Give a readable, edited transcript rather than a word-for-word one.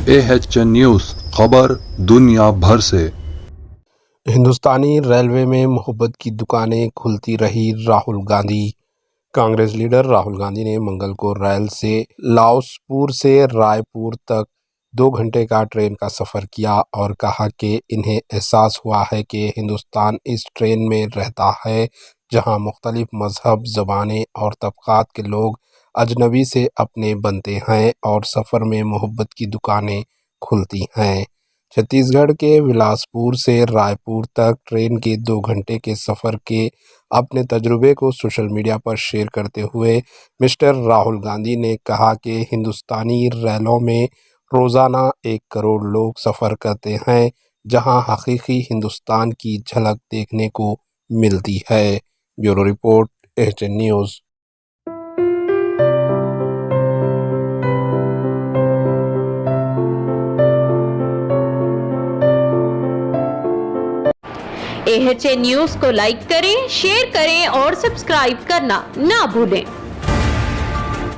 AHN news خبر دنیا بھر سے۔ ہندوستانی ریلوے میں محبت کی دکانیں کھلتی رہی راہل گاندھی۔ کانگریس لیڈر راہل گاندھی نے منگل کو ریل سے لاؤسپور سے رائے پور تک 2 گھنٹے کا ٹرین کا سفر کیا اور کہا کہ انہیں احساس ہوا ہے کہ ہندوستان اس ٹرین میں رہتا ہے جہاں مختلف مذہب، زبانیں اور طبقات کے لوگ اجنبی سے اپنے بنتے ہیں اور سفر میں محبت کی دکانیں کھلتی ہیں۔ چھتیس گڑھ کے بلاسپور سے رائے پور تک ٹرین کے 2 گھنٹے کے سفر کے اپنے تجربے کو سوشل میڈیا پر شیئر کرتے ہوئے مسٹر راہل گاندھی نے کہا کہ ہندوستانی ریلوں میں روزانہ 1 کروڑ لوگ سفر کرتے ہیں جہاں حقیقی ہندوستان کی جھلک دیکھنے کو ملتی ہے۔ Bureau report, AHN news. AHN news کو لائک کریں، شیئر کریں اور سبسکرائب کرنا نہ بھولیں۔